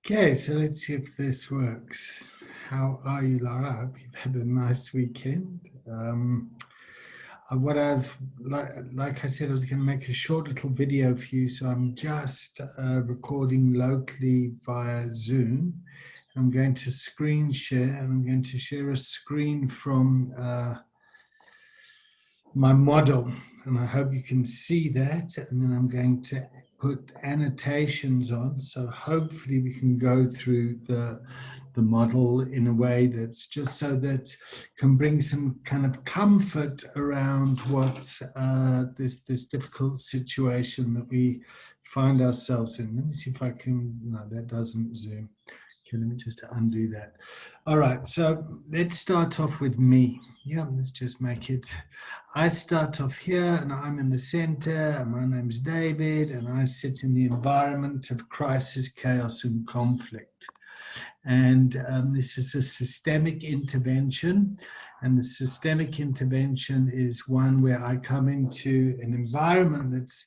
Okay, so let's see if this works. How are you, Lara? I hope you've had a nice weekend. What I've like I said, I was going to make a short little video for you, so I'm just recording locally via Zoom. I'm going to screen share, and I'm going to share a screen from my model, and I hope you can see that. And then I'm going to put annotations on, so hopefully we can go through the model in a way that's just so that can bring some kind of comfort around what's this difficult situation that we find ourselves in. Let me see if I can. No, that doesn't zoom. Okay, let me just undo that. All right, so let's start off with me. Yeah, let's just make it. I start off here and I'm in the center, and my name's David, and I sit in the environment of crisis, chaos, and conflict. And this is a systemic intervention. And the systemic intervention is one where I come into an environment that's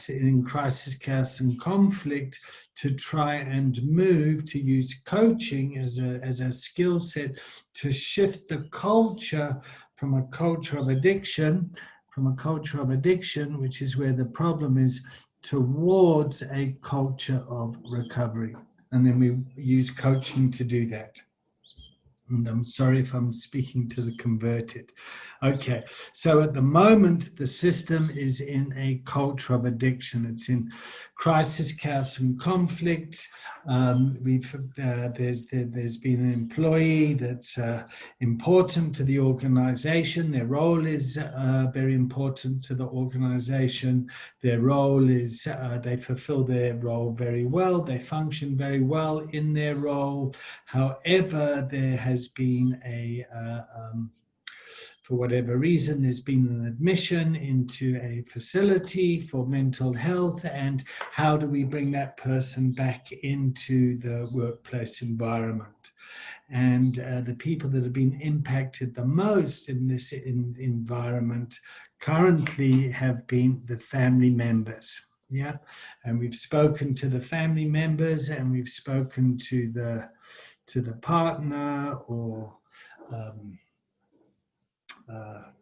in crisis, chaos, and conflict to try and move, to use coaching as a skill set to shift the culture from a culture of addiction, which is where the problem is, towards a culture of recovery. And then we use coaching to do that. And I'm sorry if I'm speaking to the converted. Okay, so at the moment, the system is in a culture of addiction. It's in crisis, chaos, and conflict. There's been an employee that's important to the organization. Their role is very important to the organization. Their role is, they fulfill their role very well. They function very well in their role. However, there has been for whatever reason, there's been an admission into a facility for mental health, and how do we bring that person back into the workplace environment? And the people that have been impacted the most in this environment currently have been the family members. Yeah, and we've spoken to the family members, and we've spoken to the partner, or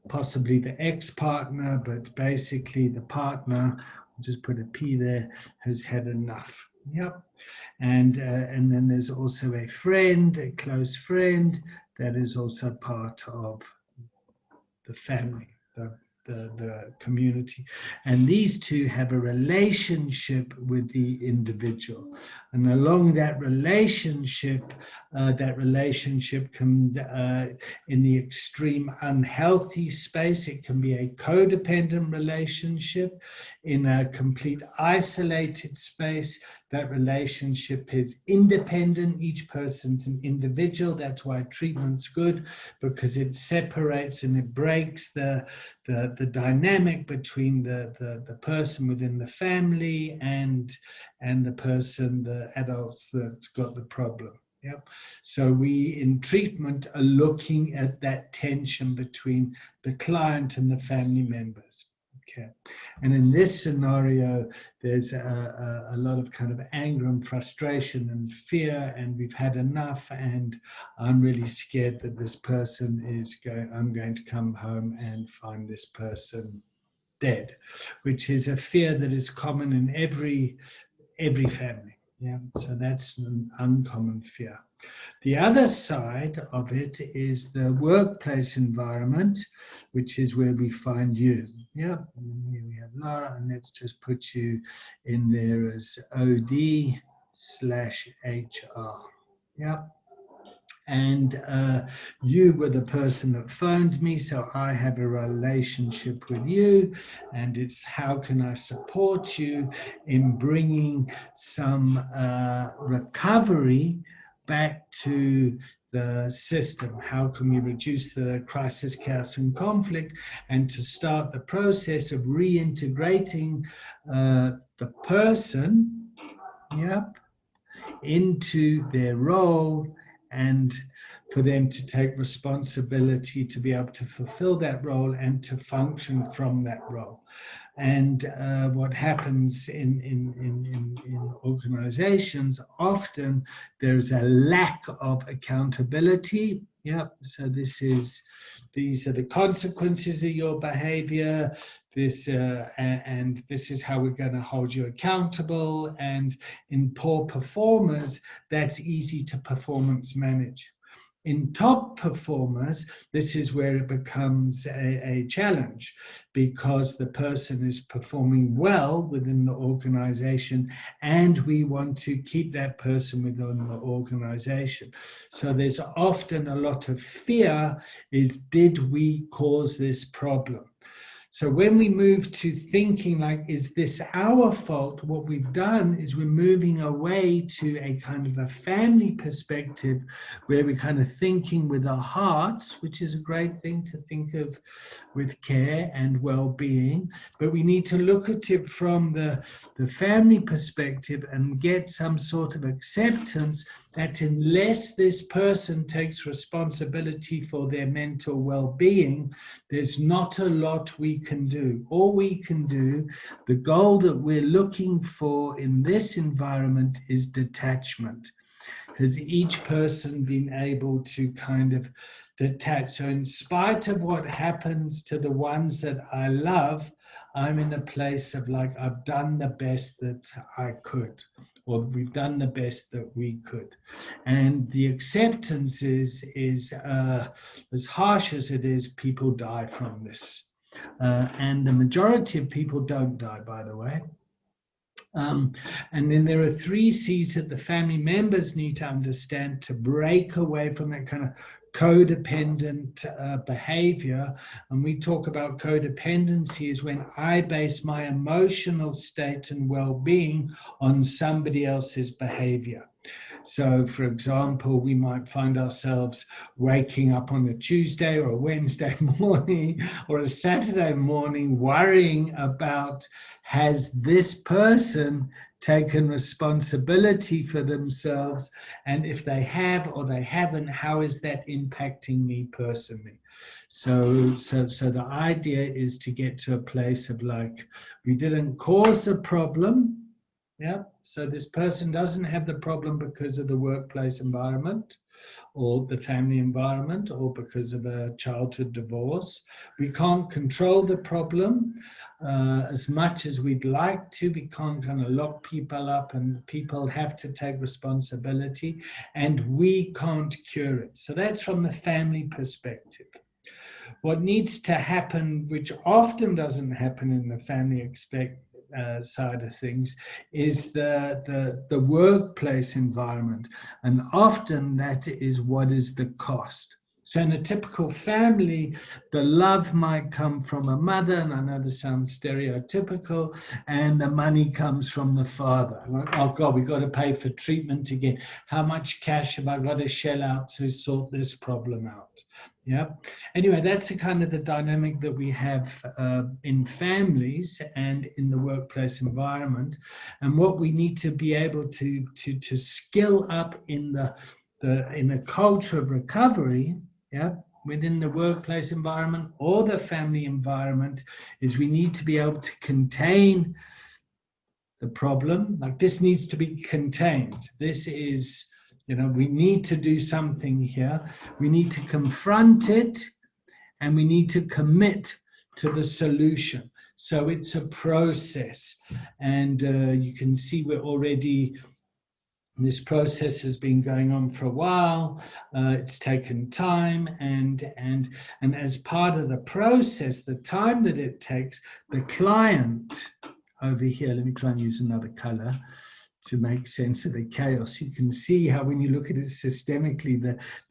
possibly the ex-partner, but basically the partner, I'll just put a P there, has had enough. Yep. And then there's also a friend, a close friend, that is also part of the family, the community. And these two have a relationship with the individual. And along that relationship can, in the extreme unhealthy space, it can be a codependent relationship. In a complete isolated space, that relationship is independent. Each person's an individual. That's why treatment's good, because it separates and it breaks the dynamic between the person within the family and the person, the adults that's got the problem. Yep. So we in treatment are looking at that tension between the client and the family members. Okay. And in this scenario, there's a lot of kind of anger and frustration and fear, and we've had enough, and I'm really scared that this person I'm going to come home and find this person dead, which is a fear that is common in every family. Yeah, so that's an uncommon fear. The other side of it is the workplace environment, which is where we find you. Yeah, and here we have Lara, and let's just put you in there as OD/HR. Yeah. And you were the person that phoned me, so I have a relationship with you, and it's how can I support you in bringing some recovery back to the system? How can we reduce the crisis, chaos, and conflict, and to start the process of reintegrating the person, yep, into their role, and for them to take responsibility to be able to fulfill that role and to function from that role. And what happens in organizations, often there's a lack of accountability. Yeah, so these are the consequences of your behavior. And this is how we're going to hold you accountable. And in poor performers, that's easy to performance manage. In top performers, this is where it becomes a challenge, because the person is performing well within the organization and we want to keep that person within the organization. So there's often a lot of fear, is did we cause this problem? So when we move to thinking like, is this our fault? What we've done is we're moving away to a kind of a family perspective where we're kind of thinking with our hearts, which is a great thing to think of with care and well-being. But we need to look at it from the family perspective and get some sort of acceptance that unless this person takes responsibility for their mental well-being, there's not a lot we can do. All we can do, the goal that we're looking for in this environment is detachment. Has each person been able to kind of detach? So in spite of what happens to the ones that I love, I'm in a place of like, I've done the best that I could, or we've done the best that we could. And the acceptance is as harsh as it is, people die from this. And the majority of people don't die, by the way. And then there are 3 C's that the family members need to understand to break away from that kind of codependent behavior. And we talk about codependency is when I base my emotional state and well-being on somebody else's behavior. So, for example, we might find ourselves waking up on a Tuesday or a Wednesday morning or a Saturday morning worrying about, has this person taken responsibility for themselves? And if they have or they haven't, how is that impacting me personally? So the idea is to get to a place of like, we didn't cause a problem. Yeah, so this person doesn't have the problem because of the workplace environment or the family environment or because of a childhood divorce. We can't control the problem as much as we'd like to. We can't kind of lock people up, and people have to take responsibility, and we can't cure it. So that's from the family perspective. What needs to happen, which often doesn't happen in the family side of things, is the workplace environment, and often that is what is the cost. So in a typical family, the love might come from a mother, and I know this sounds stereotypical, and the money comes from the father. Like, oh God, we've got to pay for treatment again. How much cash have I got to shell out to sort this problem out? Yeah. Anyway, that's the kind of the dynamic that we have in families and in the workplace environment, and what we need to be able to skill up in the culture of recovery. Yeah. Within the workplace environment or the family environment, is we need to be able to contain the problem. Like, this needs to be contained. This is, we need to do something here. We need to confront it, and we need to commit to the solution. So it's a process. And you can see we're already, this process has been going on for a while. It's taken time, and as part of the process, the time that it takes, the client over here, let me try and use another color to make sense of the chaos. You can see how when you look at it systemically,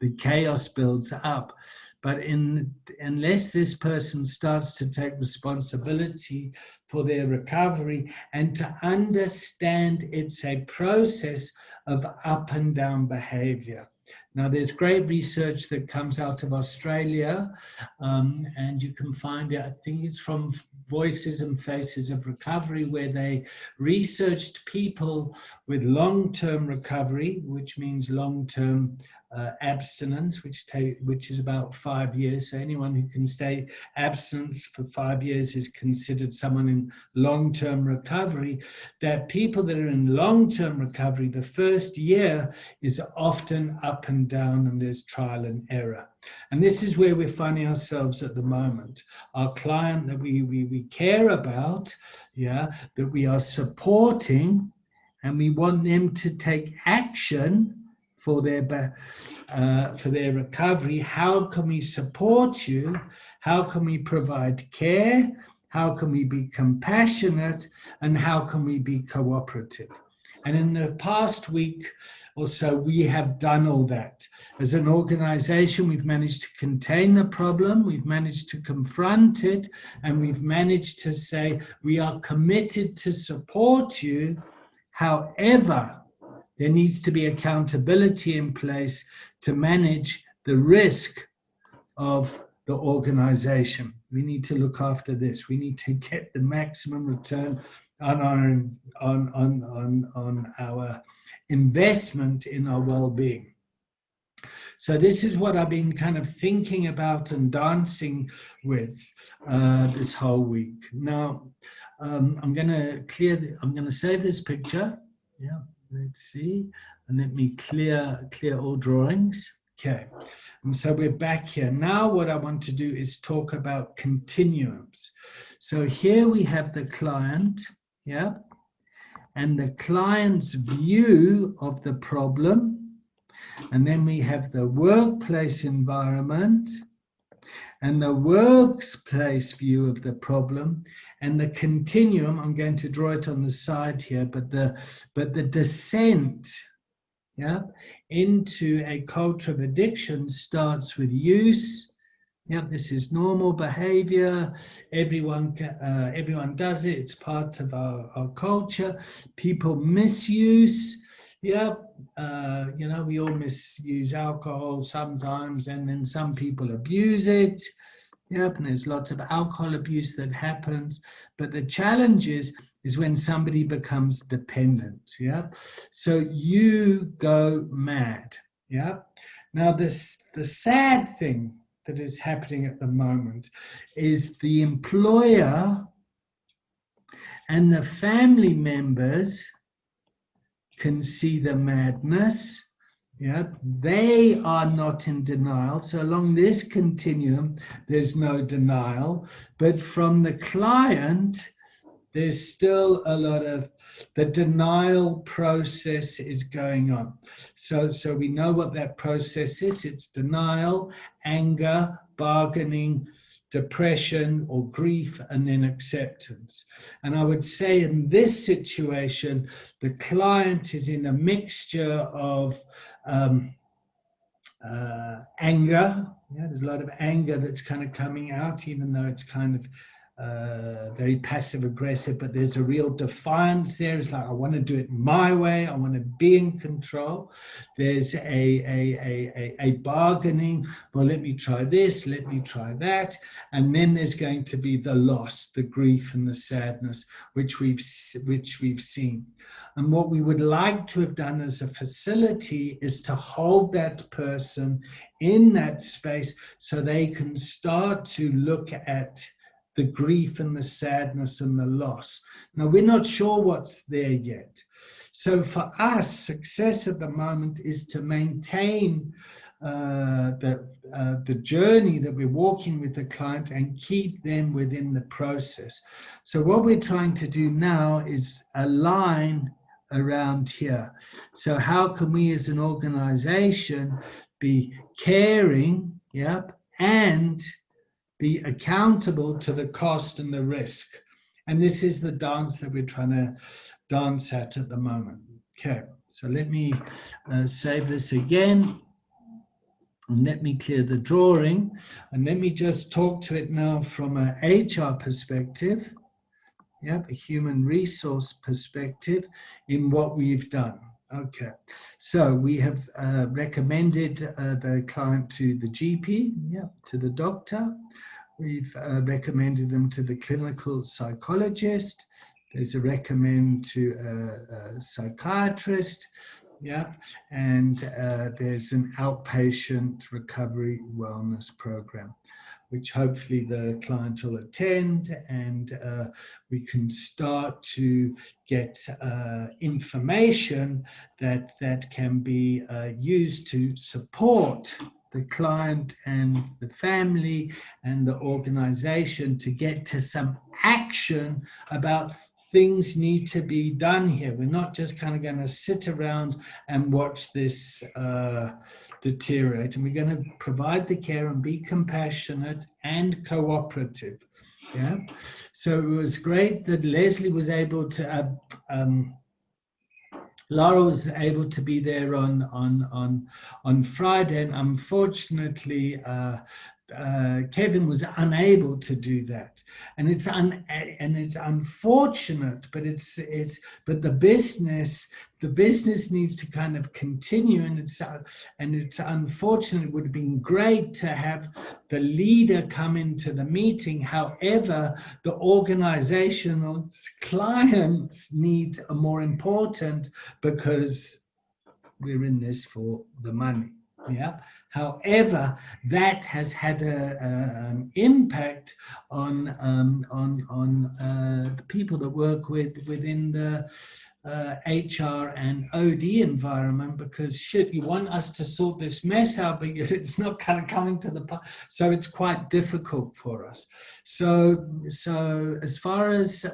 the chaos builds up. But unless this person starts to take responsibility for their recovery and to understand it's a process of up and down behavior. Now, there's great research that comes out of Australia, and you can find it, I think it's from Voices and Faces of Recovery, where they researched people with long-term recovery, which means long-term abstinence, which is about 5 years. So anyone who can stay abstinent for 5 years is considered someone in long-term recovery. That people that are in long-term recovery, the first year is often up and down, and there's trial and error. And this is where we're finding ourselves at the moment. Our client that we care about, that we are supporting, and we want them to take action for their recovery. How can we support you? How can we provide care? How can we be compassionate? And how can we be cooperative? And in the past week or so, we have done all that. As an organization, we've managed to contain the problem, we've managed to confront it, and we've managed to say, we are committed to support you. However, there needs to be accountability in place to manage the risk of the organization. We need to look after this. We need to get the maximum return on our investment in our well-being. So this is what I've been kind of thinking about and dancing with this whole week. Now, I'm going to save this picture. Yeah, let's see. And let me clear all drawings. Okay, and so we're back here. Now what I want to do is talk about continuums. So here we have the client, and the client's view of the problem. And then we have the workplace environment and the workplace view of the problem, and the continuum. I'm going to draw it on the side here, but the descent into a culture of addiction starts with use. This is normal behavior. Everyone does it. It's part of our culture. People misuse. We all misuse alcohol sometimes, and then some people abuse it. And there's lots of alcohol abuse that happens. But the challenge is when somebody becomes dependent. So you go mad. Now the sad thing that is happening at the moment is the employer and the family members can see the madness. They are not in denial. So along this continuum, there's no denial. But from the client, there's still a lot of the denial process is going on. So we know what that process is. It's denial, anger, bargaining, depression or grief, and then acceptance. And I would say in this situation, the client is in a mixture of anger. There's a lot of anger that's kind of coming out, even though it's kind of very passive aggressive, but there's a real defiance there. It's like, I want to do it my way. I want to be in control. There's a bargaining. Well, let me try this, let me try that. And then there's going to be the loss, the grief and the sadness, which we've seen. And what we would like to have done as a facility is to hold that person in that space so they can start to look at the grief and the sadness and the loss. Now, we're not sure what's there yet. So for us, success at the moment is to maintain the journey that we're walking with the client and keep them within the process. So what we're trying to do now is align around here. So how can we as an organization be caring, and be accountable to the cost and the risk? And this is the dance that we're trying to dance at the moment. Okay, so let me save this again. And let me clear the drawing. And let me just talk to it now from an HR perspective, a human resource perspective in what we've done. Okay, so we have recommended the client to the GP, to the doctor. We've recommended them to the clinical psychologist. There's a recommend to a psychiatrist. Yeah, and there's an outpatient recovery wellness program, which hopefully the client will attend, and we can start to get information that can be used to support the client and the family and the organization to get to some action about things need to be done here. We're not just kind of going to sit around and watch this deteriorate, and we're going to provide the care and be compassionate and cooperative. Yeah. So it was great that Leslie was able to Laura was able to be there on Friday, and unfortunately, Kevin was unable to do that, and it's unfortunate, but but the business needs to kind of continue, and it's unfortunate. It would have been great to have the leader come into the meeting. However, the organizational clients' needs are more important because we're in this for the money. Yeah. However, that has had an impact on the people that work within the HR and OD environment, because shit, you want us to sort this mess out, but it's not kind of coming to so it's quite difficult for us. So as far as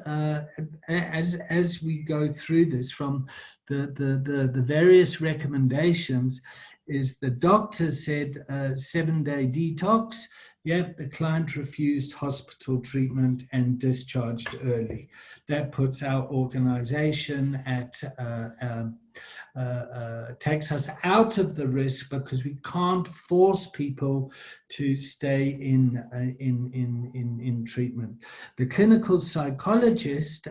we go through this, from the various recommendations, is the doctor said 7-day detox. Yep, the client refused hospital treatment and discharged early. That puts our organization at takes us out of the risk, because we can't force people to stay in treatment. The clinical psychologist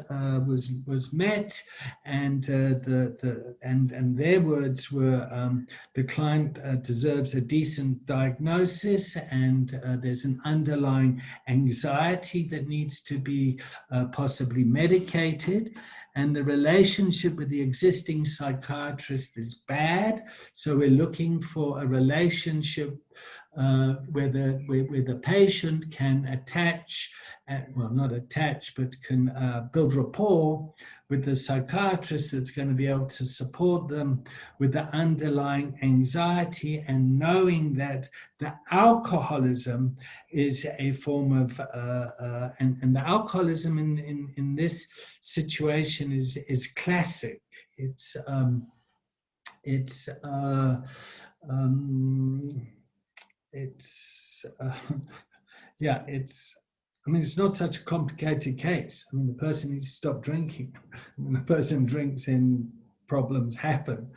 was met, and and their words were, the client deserves a decent diagnosis, and there's an underlying anxiety that needs to be possibly medicated, and the relationship with the existing psychiatrist is bad. So we're looking for a relationship where the patient can attach, well, not attach, but can build rapport with the psychiatrist that's going to be able to support them with the underlying anxiety, and knowing that the alcoholism is a form of, and the alcoholism in this situation is classic. It's yeah, I mean, it's not such a complicated case. I mean, the person needs to stop drinking. When the person drinks, and problems happen.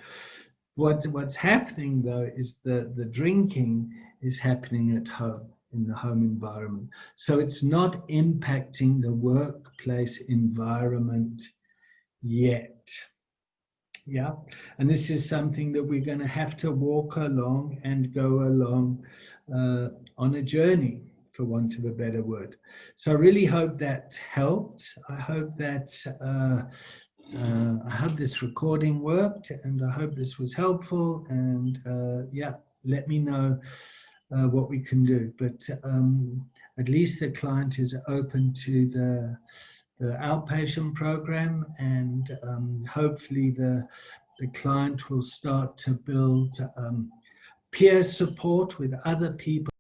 What's happening though is the drinking is happening at home, in the home environment. So it's not impacting the workplace environment yet. Yeah, and this is something that we're going to have to walk along and go along on a journey, for want of a better word. So I really hope that helped. I hope that I hope this recording worked, and I hope this was helpful. And yeah, let me know what we can do. But at least the client is open to the outpatient program, and hopefully the client will start to build peer support with other people